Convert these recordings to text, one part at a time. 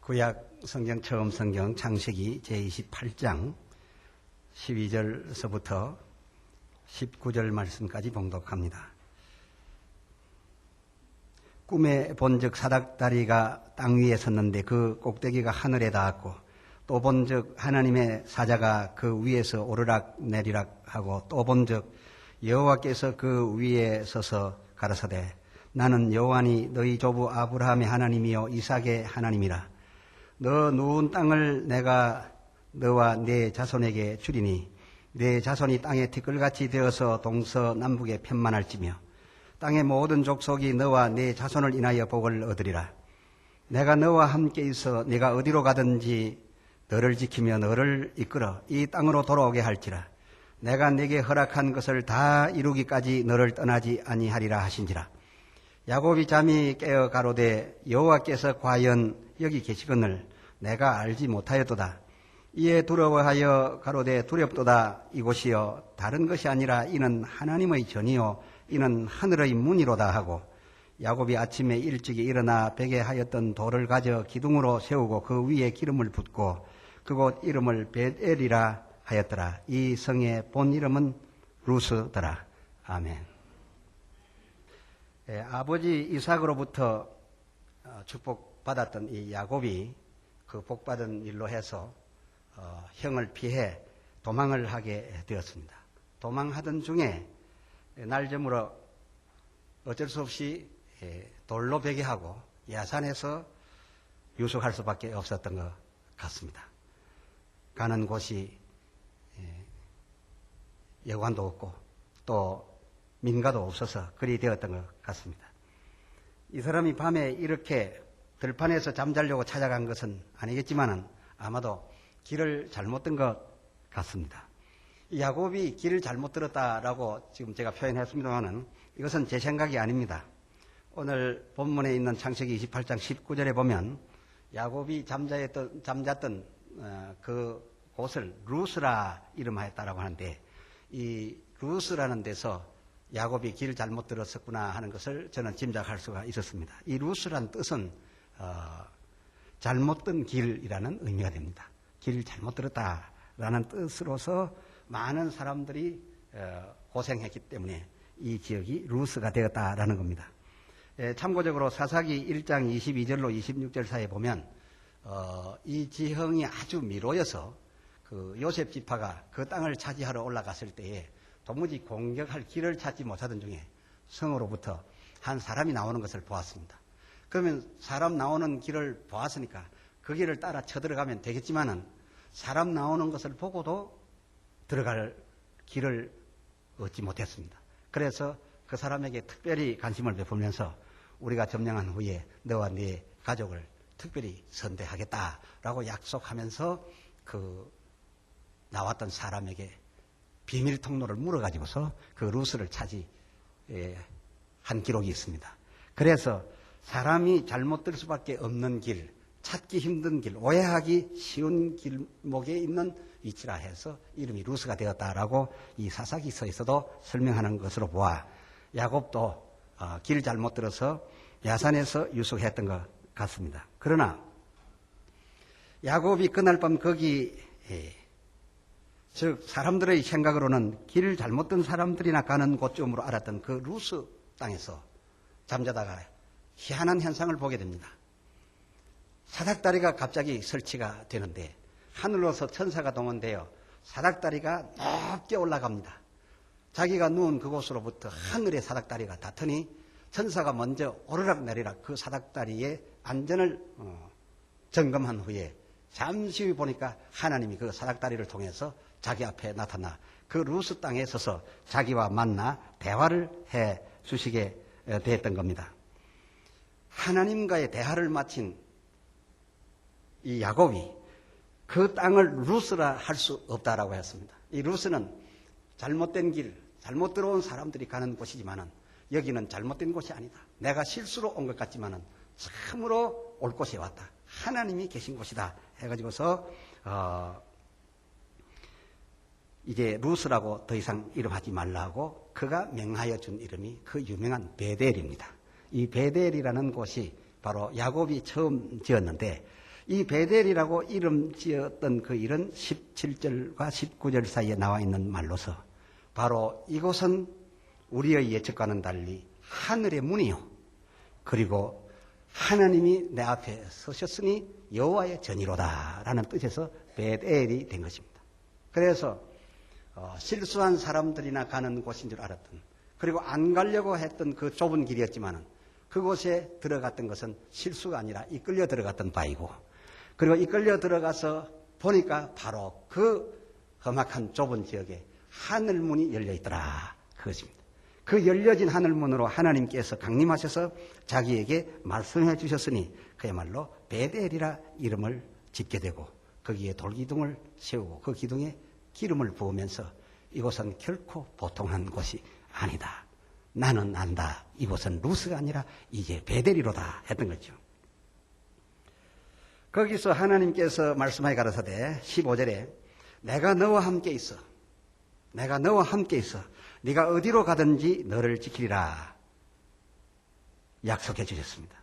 구약 성경 처음 성경 창세기 제28장 12절서부터 19절 말씀까지 봉독합니다. 꿈에 본즉 사닥다리가 땅 위에 섰는데 그 꼭대기가 하늘에 닿았고, 또 본즉 하나님의 사자가 그 위에서 오르락 내리락 하고, 또 본즉 여호와께서 그 위에 서서 가라사대 나는 여호와니 너희 조부 아브라함의 하나님이요 이삭의 하나님이라. 너 누운 땅을 내가 너와 네 자손에게 주리니 네 자손이 땅의 티끌같이 되어서 동서남북에 편만할지며 땅의 모든 족속이 너와 네 자손을 인하여 복을 얻으리라. 내가 너와 함께 있어 네가 어디로 가든지 너를 지키며 너를 이끌어 이 땅으로 돌아오게 할지라. 내가 네게 허락한 것을 다 이루기까지 너를 떠나지 아니하리라 하신지라. 야곱이 잠이 깨어 가로되 여호와께서 과연 여기 계시거늘 내가 알지 못하였도다. 이에 두려워하여 가로되 두렵도다. 이곳이여 다른 것이 아니라 이는 하나님의 전이요 이는 하늘의 문이로다 하고, 야곱이 아침에 일찍이 일어나 베게 하였던 돌을 가져 기둥으로 세우고 그 위에 기름을 붓고 그곳 이름을 벳엘이라 하였더라. 이 성의 본 이름은 루스더라. 아멘. 아버지 이삭으로부터 축복받았던 이 야곱이 그 복받은 일로 해서 형을 피해 도망을 하게 되었습니다. 도망하던 중에 날 저물어 어쩔 수 없이 돌로 베개하고 야산에서 유숙할 수밖에 없었던 것 같습니다. 가는 곳이 여관도 없고 또 민가도 없어서 그리 되었던 것 같습니다. 이 사람이 밤에 이렇게 들판에서 잠자려고 찾아간 것은 아니겠지만은 아마도 길을 잘못 든 것 같습니다. 야곱이 길을 잘못 들었다라고 지금 제가 표현했습니다만은 이것은 제 생각이 아닙니다. 오늘 본문에 있는 창세기 28장 19절에 보면 야곱이 잠잤던 그 곳을 루스라 이름하였다라고 하는데, 이 루스라는 데서 야곱이 길을 잘못 들었었구나 하는 것을 저는 짐작할 수가 있었습니다. 이 루스라는 뜻은 잘못 든 길이라는 의미가 됩니다. 길을 잘못 들었다라는 뜻으로서 많은 사람들이 고생했기 때문에 이 지역이 루스가 되었다라는 겁니다. 참고적으로 사사기 1장 22절로 26절 사이에 보면 이 지형이 아주 미로여서 그 요셉 지파가 그 땅을 차지하러 올라갔을 때에 도무지 공격할 길을 찾지 못하던 중에 성으로부터 한 사람이 나오는 것을 보았습니다. 그러면 사람 나오는 길을 보았으니까 그 길을 따라 쳐들어가면 되겠지만은 사람 나오는 것을 보고도 들어갈 길을 얻지 못했습니다. 그래서 그 사람에게 특별히 관심을 베풀면서 우리가 점령한 후에 너와 네 가족을 특별히 선대하겠다라고 약속하면서 그 나왔던 사람에게 비밀 통로를 물어가지고서 그 루스를 차지한 기록이 있습니다. 그래서 사람이 잘못 들 수밖에 없는 길, 찾기 힘든 길, 오해하기 쉬운 길목에 있는 위치라 해서 이름이 루스가 되었다라고 이 사사기서에서도 설명하는 것으로 보아 야곱도 길 잘못 들어서 야산에서 유숙했던 것 같습니다. 그러나 야곱이 그날 밤 거기 즉 사람들의 생각으로는 길 잘못 든 사람들이나 가는 곳쯤으로 알았던 그 루스 땅에서 잠자다가 희한한 현상을 보게 됩니다. 사닥다리가 갑자기 설치가 되는데 하늘로서 천사가 동원되어 사닥다리가 높게 올라갑니다. 자기가 누운 그곳으로부터 하늘의 사닥다리가 닿더니 천사가 먼저 오르락내리락 그 사닥다리의 안전을 점검한 후에 잠시 후에 보니까 하나님이 그 사닥다리를 통해서 자기 앞에 나타나 그 루스 땅에 서서 자기와 만나 대화를 해 주시게 됐던 겁니다. 하나님과의 대화를 마친 이 야곱이 그 땅을 루스라 할 수 없다라고 했습니다. 이 루스는 잘못된 길, 잘못 들어온 사람들이 가는 곳이지만은 여기는 잘못된 곳이 아니다. 내가 실수로 온 것 같지만은 참으로 올 곳에 왔다. 하나님이 계신 곳이다. 해가지고서 이제 루스라고 더 이상 이름하지 말라고 그가 명하여 준 이름이 그 유명한 베델입니다. 이 베델이라는 곳이 바로 야곱이 처음 지었는데 이 베델이라고 이름 지었던 그 일은 17절과 19절 사이에 나와 있는 말로서 바로 이곳은 우리의 예측과는 달리 하늘의 문이요. 그리고 하나님이 내 앞에 서셨으니 여호와의 전이로다라는 뜻에서 베델이 된 것입니다. 그래서 실수한 사람들이나 가는 곳인 줄 알았던, 그리고 안 가려고 했던 그 좁은 길이었지만은 그곳에 들어갔던 것은 실수가 아니라 이끌려 들어갔던 바이고, 그리고 이끌려 들어가서 보니까 바로 그 험악한 좁은 지역에 하늘문이 열려 있더라, 그것입니다. 그 열려진 하늘문으로 하나님께서 강림하셔서 자기에게 말씀해 주셨으니 그야말로 베델이라 이름을 짓게 되고, 거기에 돌기둥을 세우고 그 기둥에 기름을 부으면서 이곳은 결코 보통한 곳이 아니다. 나는 안다. 이곳은 루스가 아니라 이제 베델이로다 했던 거죠. 거기서 하나님께서 말씀하여 가라사대 15절에 내가 너와 함께 있어. 내가 너와 함께 있어. 네가 어디로 가든지 너를 지키리라 약속해 주셨습니다.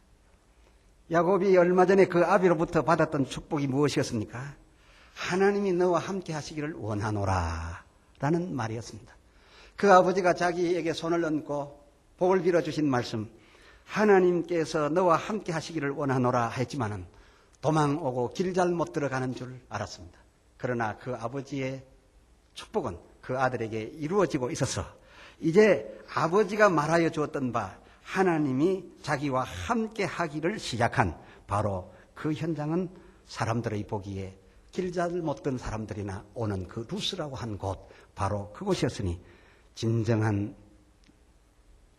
야곱이 얼마 전에 그 아비로부터 받았던 축복이 무엇이었습니까? 하나님이 너와 함께 하시기를 원하노라 라는 말이었습니다. 그 아버지가 자기에게 손을 얹고 복을 빌어주신 말씀, 하나님께서 너와 함께 하시기를 원하노라 했지만은 도망 오고 길 잘못 들어가는 줄 알았습니다. 그러나 그 아버지의 축복은 그 아들에게 이루어지고 있어서 이제 아버지가 말하여 주었던 바 하나님이 자기와 함께 하기를 시작한 바로 그 현장은 사람들의 보기에 길 잘못 든 사람들이나 오는 그 루스라고 한 곳, 바로 그곳이었으니 진정한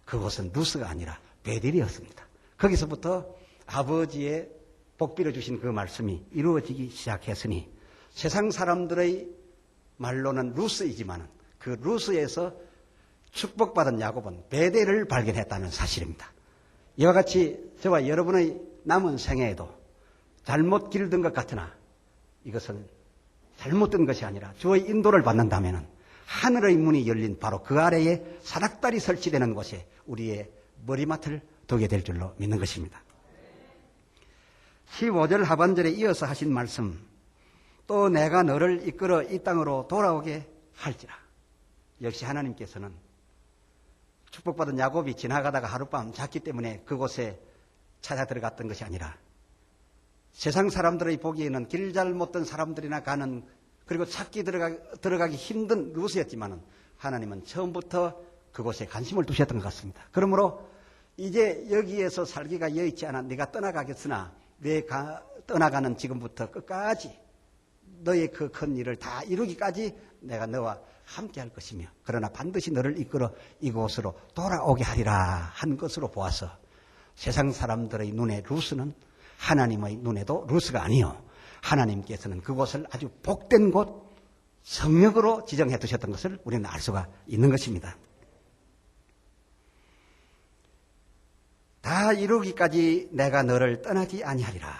그곳은 루스가 아니라 베델이었습니다. 거기서부터 아버지의 복 빌어주신 그 말씀이 이루어지기 시작했으니 세상 사람들의 말로는 루스이지만 그 루스에서 축복받은 야곱은 베델을 발견했다는 사실입니다. 이와 같이 저와 여러분의 남은 생애에도 잘못 길든 것 같으나 이것은 잘못된 것이 아니라 주의 인도를 받는다면 하늘의 문이 열린 바로 그 아래에 사닥다리 설치되는 곳에 우리의 머리맡을 두게 될 줄로 믿는 것입니다. 15절 하반절에 이어서 하신 말씀, 또 내가 너를 이끌어 이 땅으로 돌아오게 할지라. 역시 하나님께서는 축복받은 야곱이 지나가다가 하룻밤 잤기 때문에 그곳에 찾아 들어갔던 것이 아니라 세상 사람들의 보기에는 길 잘못 든 사람들이나 가는, 그리고 찾기 들어가기 힘든 루스였지만은 하나님은 처음부터 그곳에 관심을 두셨던 것 같습니다. 그러므로 이제 여기에서 살기가 여의치 않아 네가 떠나가겠으나 내가 떠나가는 지금부터 끝까지 너의 그 큰 일을 다 이루기까지 내가 너와 함께 할 것이며, 그러나 반드시 너를 이끌어 이곳으로 돌아오게 하리라 한 것으로 보아서 세상 사람들의 눈에 루스는 하나님의 눈에도 루스가 아니요, 하나님께서는 그곳을 아주 복된 곳, 성역으로 지정해 두셨던 것을 우리는 알 수가 있는 것입니다. 다 이루기까지 내가 너를 떠나지 아니하리라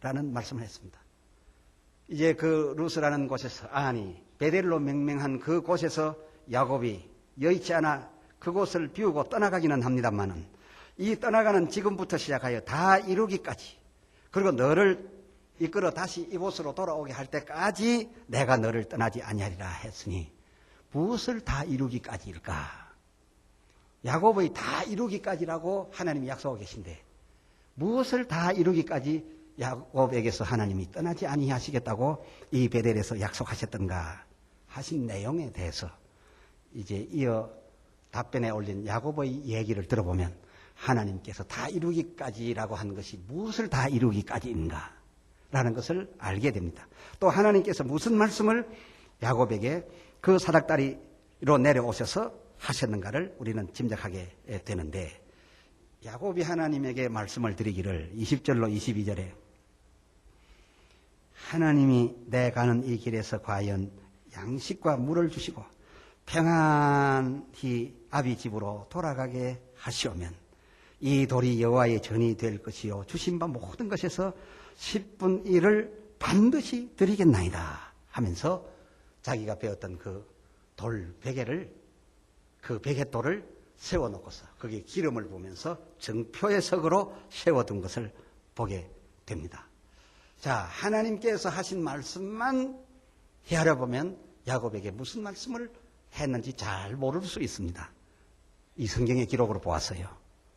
라는 말씀을 했습니다. 이제 그 루스라는 곳에서, 아니 베델로 명명한 그 곳에서 야곱이 여의치 않아 그곳을 비우고 떠나가기는 합니다만은 이 떠나가는 지금부터 시작하여 다 이루기까지, 그리고 너를 이끌어 다시 이곳으로 돌아오게 할 때까지 내가 너를 떠나지 아니하리라 했으니 무엇을 다 이루기까지일까? 야곱의 다 이루기까지라고 하나님이 약속하고 계신데 무엇을 다 이루기까지 야곱에게서 하나님이 떠나지 아니하시겠다고 이 베델에서 약속하셨던가 하신 내용에 대해서 이제 이어 답변에 올린 야곱의 얘기를 들어보면 하나님께서 다 이루기까지라고 한 것이 무엇을 다 이루기까지인가 라는 것을 알게 됩니다. 또 하나님께서 무슨 말씀을 야곱에게 그 사닥다리로 내려오셔서 하셨는가를 우리는 짐작하게 되는데, 야곱이 하나님에게 말씀을 드리기를 20절로 22절에 하나님이 내 가는 이 길에서 과연 양식과 물을 주시고 평안히 아비 집으로 돌아가게 하시오면 이 돌이 여호와의 전이 될 것이요 주신 바 모든 것에서 10분 1을 반드시 드리겠나이다 하면서 자기가 배웠던 그 돌 베개를, 그 베갯돌을 세워놓고서 거기에 기름을 부으면서 정표의 석으로 세워둔 것을 보게 됩니다. 자, 하나님께서 하신 말씀만 헤아려 보면 야곱에게 무슨 말씀을 했는지 잘 모를 수 있습니다. 이 성경의 기록으로 보았어요.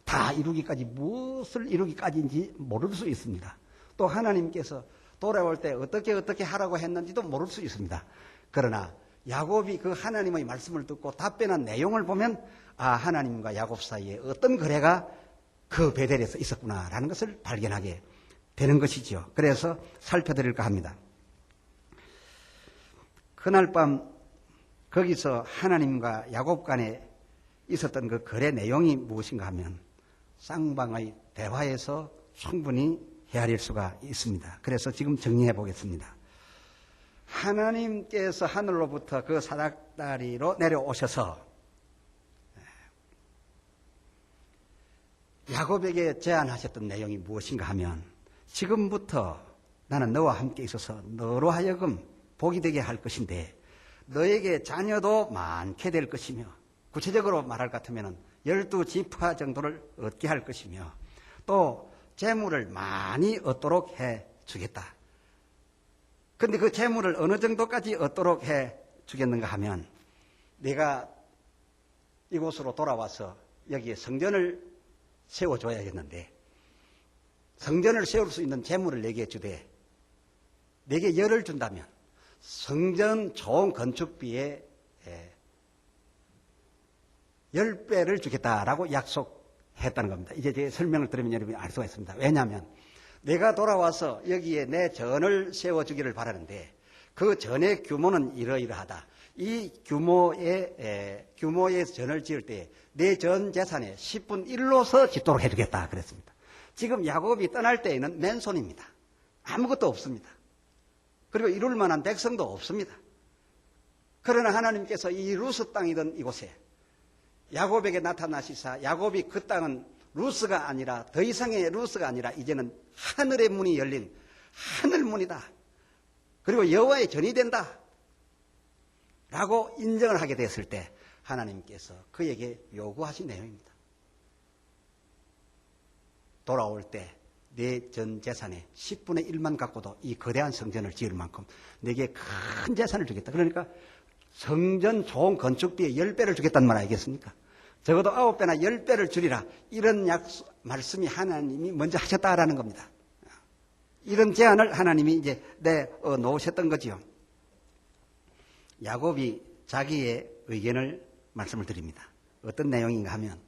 다 이루기까지 무엇을 이루기까지인지 모를 수 있습니다. 또 하나님께서 돌아올 때 어떻게 하라고 했는지도 모를 수 있습니다. 그러나 야곱이 그 하나님의 말씀을 듣고 답변한 내용을 보면 하나님과 야곱 사이에 어떤 거래가 그 베델에서 있었구나라는 것을 발견하게 되는 것이죠. 그래서 살펴드릴까 합니다. 그날 밤 거기서 하나님과 야곱 간에 있었던 그 거래 내용이 무엇인가 하면 쌍방의 대화에서 충분히 헤아릴 수가 있습니다. 그래서 지금 정리해 보겠습니다. 하나님께서 하늘로부터 그 사닥다리로 내려오셔서 야곱에게 제안하셨던 내용이 무엇인가 하면 지금부터 나는 너와 함께 있어서 너로 하여금 복이 되게 할 것인데 너에게 자녀도 많게 될 것이며 구체적으로 말할 것 같으면 12지파 정도를 얻게 할 것이며 또 재물을 많이 얻도록 해 주겠다. 그런데 그 재물을 어느 정도까지 얻도록 해 주겠는가 하면 내가 이곳으로 돌아와서 여기에 성전을 세워줘야겠는데 성전을 세울 수 있는 재물을 내게 주되 내게 열을 준다면 성전 좋은 건축비에 10배를 주겠다라고 약속했다는 겁니다. 이제 제 설명을 들으면 여러분이 알 수가 있습니다. 왜냐하면 내가 돌아와서 여기에 내 전을 세워주기를 바라는데 그 전의 규모는 이러이러하다. 이 규모의 전을 지을 때 내 전 재산의 10분 1로서 짓도록 해주겠다 그랬습니다. 지금 야곱이 떠날 때에는 맨손입니다. 아무것도 없습니다. 그리고 이룰 만한 백성도 없습니다. 그러나 하나님께서 이 루스 땅이던 이곳에 야곱에게 나타나시사 야곱이 그 땅은 루스가 아니라 더 이상의 루스가 아니라 이제는 하늘의 문이 열린 하늘문이다. 그리고 여호와의 전이 된다. 라고 인정을 하게 됐을 때 하나님께서 그에게 요구하신 내용입니다. 돌아올 때 내 전 재산의 10분의 1만 갖고도 이 거대한 성전을 지을 만큼 내게 큰 재산을 주겠다. 그러니까 성전 좋은 건축비에 10배를 주겠다는 말 아니겠습니까? 적어도 9배나 10배를 주리라. 이런 말씀이 하나님이 먼저 하셨다라는 겁니다. 이런 제안을 하나님이 이제 내놓으셨던 거지요. 야곱이 자기의 의견을 말씀을 드립니다. 어떤 내용인가 하면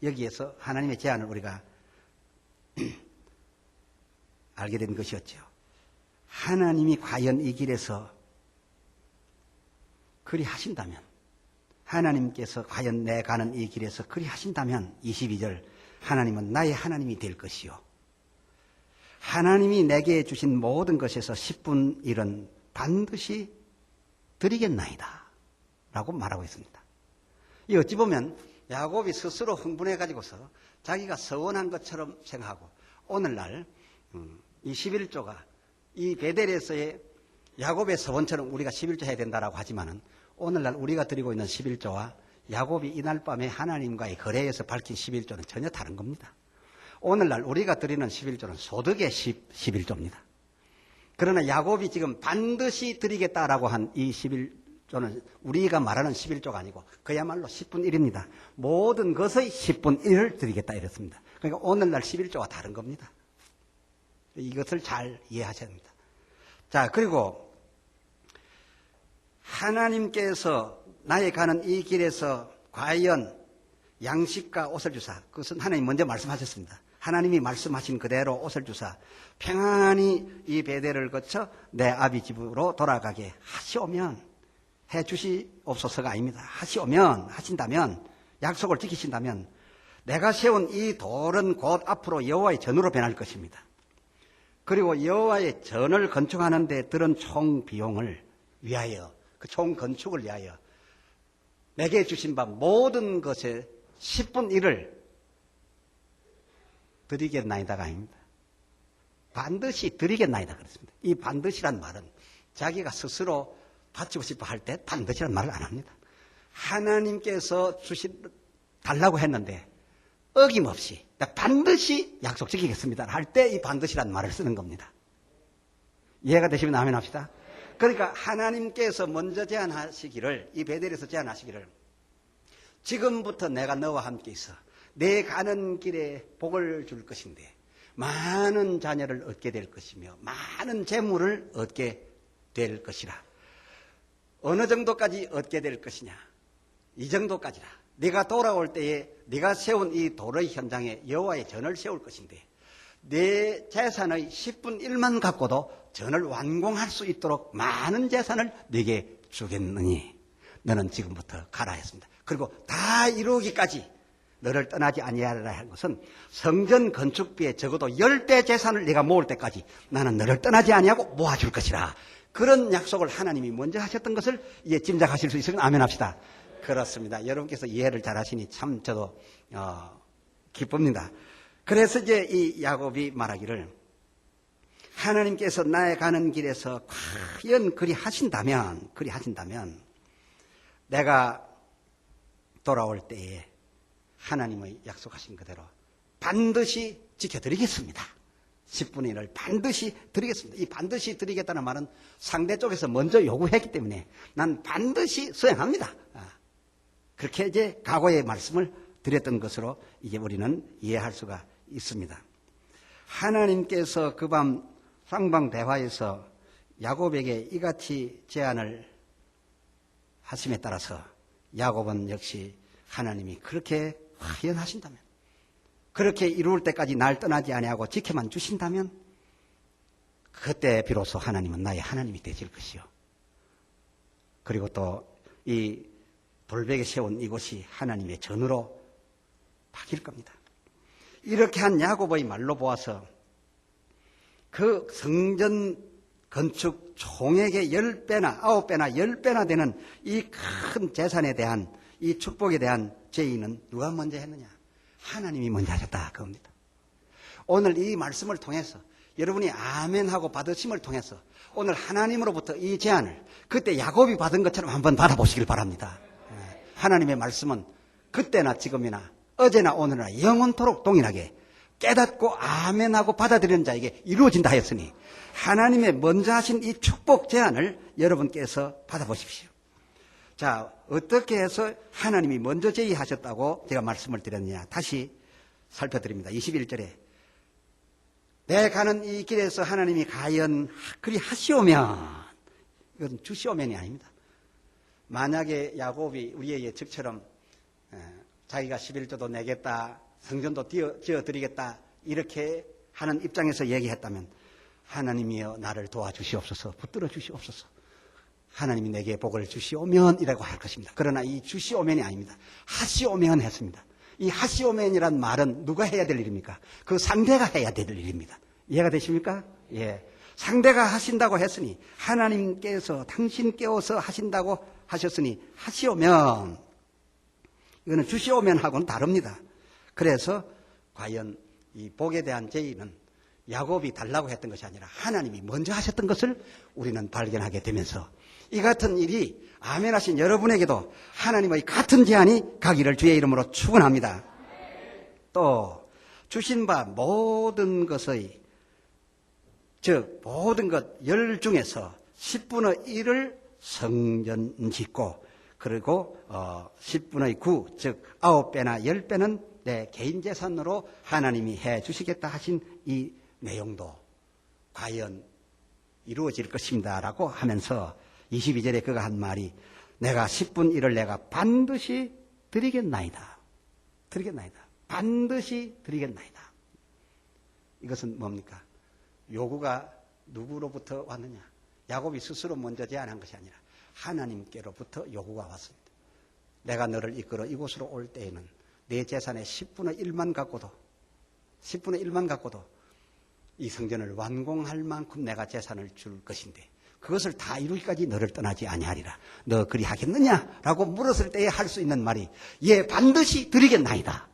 여기에서 하나님의 제안을 우리가 알게 된 것이었죠. 하나님이 과연 이 길에서 그리 하신다면 하나님께서 과연 내 가는 이 길에서 그리 하신다면 22절 하나님은 나의 하나님이 될 것이요 하나님이 내게 주신 모든 것에서 10분 1은 반드시 드리겠나이다 라고 말하고 있습니다. 이 어찌 보면 야곱이 스스로 흥분해 가지고서 자기가 서원한 것처럼 생각하고 오늘날 이 11조가 이 베델에서의 야곱의 서원처럼 우리가 11조 해야 된다라고 하지만은 오늘날 우리가 드리고 있는 11조와 야곱이 이날 밤에 하나님과의 거래에서 밝힌 11조는 전혀 다른 겁니다. 오늘날 우리가 드리는 11조는 소득의 11조입니다. 그러나 야곱이 지금 반드시 드리겠다라고 한 이 11조는 우리가 말하는 11조가 아니고 그야말로 10분 1입니다. 모든 것의 10분 1을 드리겠다 이랬습니다. 그러니까 오늘날 11조와 다른 겁니다. 이것을 잘 이해하셔야 합니다. 자, 그리고 하나님께서 나의 가는 이 길에서 과연 양식과 옷을 주사, 그것은 하나님 먼저 말씀하셨습니다. 하나님이 말씀하신 그대로 옷을 주사 평안히 이 베델을 거쳐 내 아비 집으로 돌아가게 하시오면 해 주시옵소서가 아닙니다. 하신다면 약속을 지키신다면 내가 세운 이 돌은 곧 앞으로 여호와의 전으로 변할 것입니다. 그리고 여호와의 전을 건축하는 데 들은 총 비용을 위하여 그 총 건축을 위하여 내게 주신 바 모든 것의 10분 1을 드리겠나이다가 아닙니다. 반드시 드리겠나이다 그랬습니다. 이 반드시란 말은 자기가 스스로 바치고 싶어 할 때 반드시란 말을 안 합니다. 하나님께서 달라고 했는데 어김없이 반드시 약속 지키겠습니다 할 때 이 반드시란 말을 쓰는 겁니다. 이해가 되시면 아멘 합시다. 그러니까 하나님께서 먼저 제안하시기를, 이 베델에서 제안하시기를, 지금부터 내가 너와 함께 있어 내 가는 길에 복을 줄 것인데 많은 자녀를 얻게 될 것이며 많은 재물을 얻게 될 것이라. 어느 정도까지 얻게 될 것이냐? 이 정도까지라. 네가 돌아올 때에 네가 세운 이 도의 현장에 여호와의 전을 세울 것인데 내 재산의 10분 1만 갖고도 전을 완공할 수 있도록 많은 재산을 네게 주겠느니 너는 지금부터 가라 했습니다. 그리고 다 이루기까지 너를 떠나지 아니하리라 한 것은 성전 건축비에 적어도 10배 재산을 네가 모을 때까지 나는 너를 떠나지 아니하고 모아줄 것이라. 그런 약속을 하나님이 먼저 하셨던 것을 이제 짐작하실 수 있으면 아멘 합시다. 그렇습니다. 여러분께서 이해를 잘 하시니 참 저도 기쁩니다. 그래서 이제 이 야곱이 말하기를 하나님께서 나의 가는 길에서 과연 그리 하신다면 내가 돌아올 때에 하나님의 약속하신 그대로 반드시 지켜드리겠습니다. 10분의 1을 반드시 드리겠습니다. 이 반드시 드리겠다는 말은 상대 쪽에서 먼저 요구했기 때문에 난 반드시 수행합니다. 그렇게 이제 각오의 말씀을 드렸던 것으로 이제 우리는 이해할 수가 있습니다. 하나님께서 그 밤 쌍방 대화에서 야곱에게 이같이 제안을 하심에 따라서 야곱은 역시 하나님이 그렇게 화연하신다면, 그렇게 이룰 때까지 날 떠나지 아니하고 지켜만 주신다면 그때 비로소 하나님은 나의 하나님이 되실 것이요. 그리고 또 이 돌베개 세운 이곳이 하나님의 전으로 바뀔 겁니다. 이렇게 한 야곱의 말로 보아서 그 성전 건축 총액의 10배나 9배나 10배나 되는 이 큰 재산에 대한 이 축복에 대한 제의는 누가 먼저 했느냐? 하나님이 먼저 하셨다 그겁니다. 오늘 이 말씀을 통해서 여러분이 아멘하고 받으심을 통해서 오늘 하나님으로부터 이 제안을 그때 야곱이 받은 것처럼 한번 받아보시길 바랍니다. 하나님의 말씀은 그때나 지금이나 어제나 오늘이나 영원토록 동일하게 깨닫고 아멘하고 받아들이는 자에게 이루어진다 하였으니 하나님의 먼저 하신 이 축복 제안을 여러분께서 받아보십시오. 자, 어떻게 해서 하나님이 먼저 제의하셨다고 제가 말씀을 드렸느냐 다시 살펴드립니다. 21절에 내 가는 이 길에서 하나님이 과연 그리 하시오면, 이건 주시오면이 아닙니다. 만약에 야곱이 우리의 예측처럼 자기가 11조도 내겠다, 성전도 지어드리겠다 이렇게 하는 입장에서 얘기했다면 하나님이여 나를 도와주시옵소서, 붙들어 주시옵소서, 하나님이 내게 복을 주시오면 이라고 할 것입니다. 그러나 이 주시오면이 아닙니다. 하시오면 했습니다. 이 하시오면이란 말은 누가 해야 될 일입니까? 그 상대가 해야 될 일입니다. 이해가 되십니까? 예. 상대가 하신다고 했으니 하나님께서 당신 깨워서 하신다고 하셨으니 하시오면, 이거는 주시오면하고는 다릅니다. 그래서 과연 이 복에 대한 제의는 야곱이 달라고 했던 것이 아니라 하나님이 먼저 하셨던 것을 우리는 발견하게 되면서 이 같은 일이 아멘하신 여러분에게도 하나님의 같은 제안이 가기를 주의 이름으로 축원합니다. 또 주신 바 모든 것의 즉 모든 것 열 중에서 10분의 1을 성전 짓고 그리고 10분의 9 즉 9배나 10배는 내 개인 재산으로 하나님이 해 주시겠다 하신 이 내용도 과연 이루어질 것입니다 라고 하면서 22절에 그가 한 말이 내가 10분 1을 내가 반드시 드리겠나이다. 반드시 드리겠나이다. 이것은 뭡니까? 요구가 누구로부터 왔느냐? 야곱이 스스로 먼저 제안한 것이 아니라 하나님께로부터 요구가 왔습니다. 내가 너를 이끌어 이곳으로 올 때에는 내 재산의 10분의 1만 갖고도 이 성전을 완공할 만큼 내가 재산을 줄 것인데 그것을 다 이루기까지 너를 떠나지 아니하리라. 너 그리 하겠느냐? 라고 물었을 때에 할 수 있는 말이 예, 반드시 드리겠나이다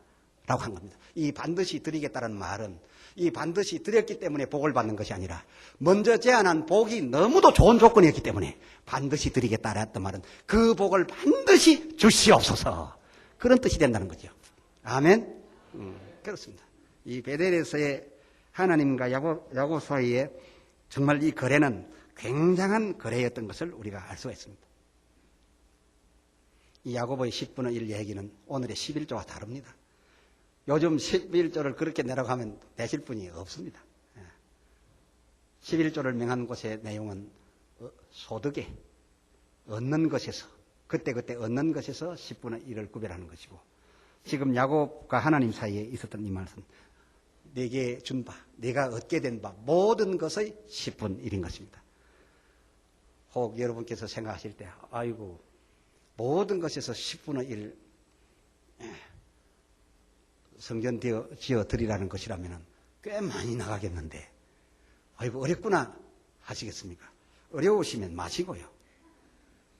라고 한 겁니다. 이 반드시 드리겠다는 말은 이 반드시 드렸기 때문에 복을 받는 것이 아니라 먼저 제안한 복이 너무도 좋은 조건이었기 때문에 반드시 드리겠다라 했던 말은 그 복을 반드시 주시옵소서, 그런 뜻이 된다는 거죠. 아멘. 그렇습니다. 이 베델에서의 하나님과 야곱 사이에 정말 이 거래는 굉장한 거래였던 것을 우리가 알 수가 있습니다. 이 야고보의 10분의 1 얘기는 오늘의 11조와 다릅니다. 요즘 11조를 그렇게 내라고 하면 되실 분이 없습니다. 11조를 명한 곳의 내용은 소득에 얻는 것에서 그때 얻는 것에서 10분의 1을 구별하는 것이고, 지금 야곱과 하나님 사이에 있었던 이 말씀, 내게 준 바, 내가 얻게 된 바 모든 것의 10분 1인 것입니다. 혹 여러분께서 생각하실 때 아이고 모든 것에서 10분의 1 성전 지어 드리라는 것이라면 꽤 많이 나가겠는데 아이고 어렵구나 하시겠습니까? 어려우시면 마시고요.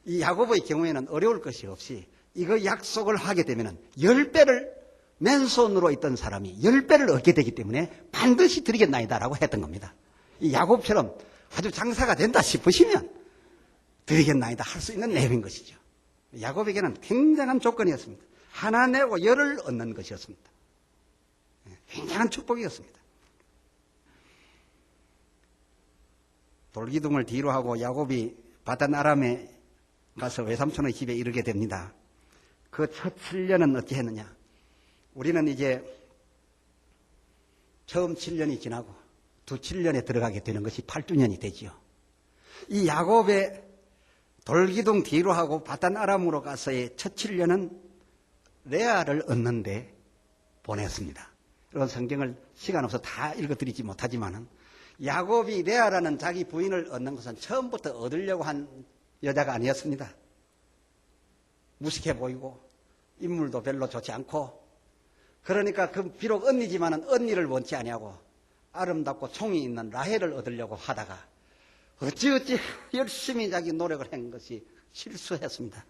이 야고보의 경우에는 어려울 것이 없이 이거 약속을 하게 되면 10배를 맨손으로 있던 사람이 10배를 얻게 되기 때문에 반드시 드리겠나이다라고 했던 겁니다. 이 야곱처럼 아주 장사가 된다 싶으시면 드리겠나이다 할 수 있는 내용인 것이죠. 야곱에게는 굉장한 조건이었습니다. 하나 내고 10을 얻는 것이었습니다. 굉장한 축복이었습니다. 돌기둥을 뒤로 하고 야곱이 바단 아람에 가서 외삼촌의 집에 이르게 됩니다. 그 첫 7년은 어찌 했느냐? 우리는 이제 처음 7년이 지나고 두 7년에 들어가게 되는 것이 8주년이 되지요. 이 야곱의 돌기둥 뒤로 하고 바단 아람으로 가서의 첫 7년은 레아를 얻는데 보냈습니다. 이런 성경을 시간 없어 다 읽어드리지 못하지만은 야곱이 레아라는 자기 부인을 얻는 것은 처음부터 얻으려고 한 여자가 아니었습니다. 무식해 보이고 인물도 별로 좋지 않고, 그러니까 그 비록 언니지만은 언니를 원치 아니하고 아름답고 총이 있는 라헬을 얻으려고 하다가 어찌 열심히 자기 노력을 한 것이 실수했습니다.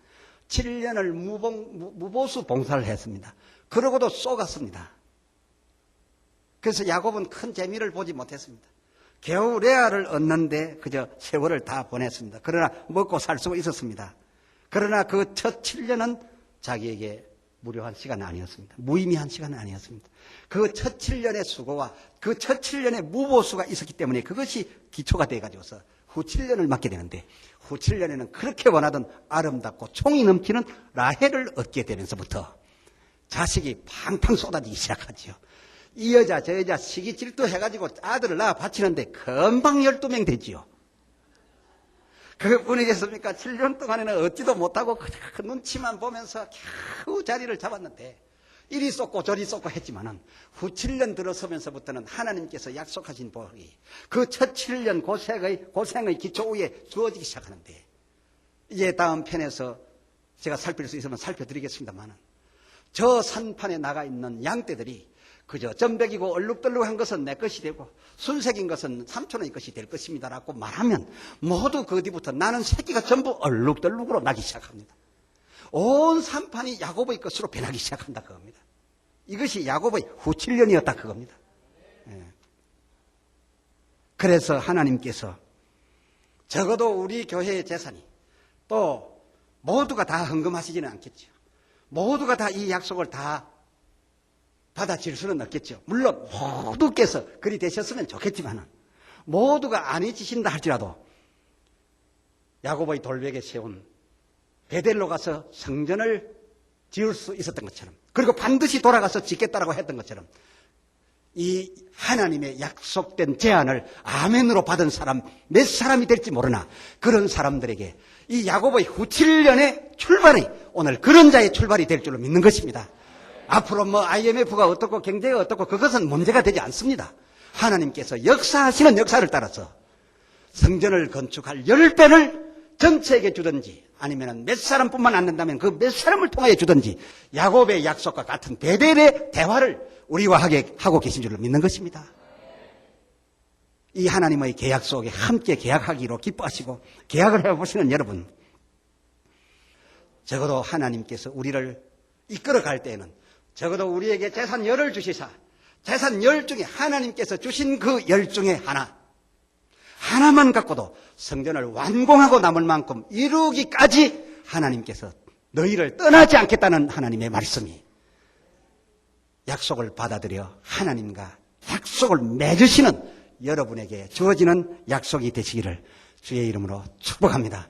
7년을 무보수 봉사를 했습니다. 그러고도 쏘갔습니다. 그래서 야곱은 큰 재미를 보지 못했습니다. 겨우 레아를 얻는데 그저 세월을 다 보냈습니다. 그러나 먹고 살 수 있었습니다. 그러나 그 첫 7년은 자기에게 무료한 시간은 아니었습니다. 무의미한 시간은 아니었습니다. 그 첫 7년의 수고와 그 첫 7년의 무보수가 있었기 때문에 그것이 기초가 돼가지고서 후 7년을 맞게 되는데, 후 7년에는 그렇게 원하던 아름답고 총이 넘치는 라헬을 얻게 되면서부터 자식이 팡팡 쏟아지기 시작하지요. 이 여자 저 여자 시기 질투해가지고 아들을 낳아 바치는데 금방 12명 되지요. 그것뿐이겠습니까? 7년 동안에는 얻지도 못하고 그 눈치만 보면서 겨우 자리를 잡았는데 이리 쏟고 저리 쏟고 했지만은 후 7년 들어서면서부터는 하나님께서 약속하신 복이 그 첫 7년 고생의 기초 위에 주어지기 시작하는데, 이제 다음 편에서 제가 살필 수 있으면 살펴드리겠습니다만은 저 산판에 나가 있는 양떼들이 그저 점백이고 얼룩덜룩한 것은 내 것이 되고 순색인 것은 삼촌의 것이 될 것입니다라고 말하면 모두 그 뒤부터 나는 새끼가 전부 얼룩덜룩으로 나기 시작합니다. 온 산판이 야곱의 것으로 변하기 시작한다 그겁니다. 이것이 야곱의 후 7년이었다 그겁니다. 그래서 하나님께서 적어도 우리 교회의 재산이 또 모두가 다 헌금하시지는 않겠죠. 모두가 다 이 약속을 다 받아칠 수는 없겠죠. 물론 모두께서 그리 되셨으면 좋겠지만 모두가 아니지신다 할지라도 야곱의 돌벽에 세운 베델로 가서 성전을 지을 수 있었던 것처럼, 그리고 반드시 돌아가서 짓겠다라고 했던 것처럼 이 하나님의 약속된 제안을 아멘으로 받은 사람 몇 사람이 될지 모르나 그런 사람들에게 이 야곱의 후 7년의 출발이 오늘 그런 자의 출발이 될 줄로 믿는 것입니다. 앞으로 뭐 IMF가 어떻고 경제가 어떻고 그것은 문제가 되지 않습니다. 하나님께서 역사하시는 역사를 따라서 성전을 건축할 10배를 전체에게 주든지 아니면 몇 사람뿐만 안 된다면 그 몇 사람을 통하여 주든지 야곱의 약속과 같은 베델의 대화를 우리와 하고 계신 줄로 믿는 것입니다. 이 하나님의 계약 속에 함께 계약하기로 기뻐하시고 계약을 해보시는 여러분, 적어도 하나님께서 우리를 이끌어갈 때에는 적어도 우리에게 재산 10을 주시사 재산 10 중에 하나님께서 주신 그 10 중에 하나만 갖고도 성전을 완공하고 남을 만큼 이루기까지 하나님께서 너희를 떠나지 않겠다는 하나님의 말씀이 약속을 받아들여 하나님과 약속을 맺으시는 여러분에게 주어지는 약속이 되시기를 주의 이름으로 축복합니다.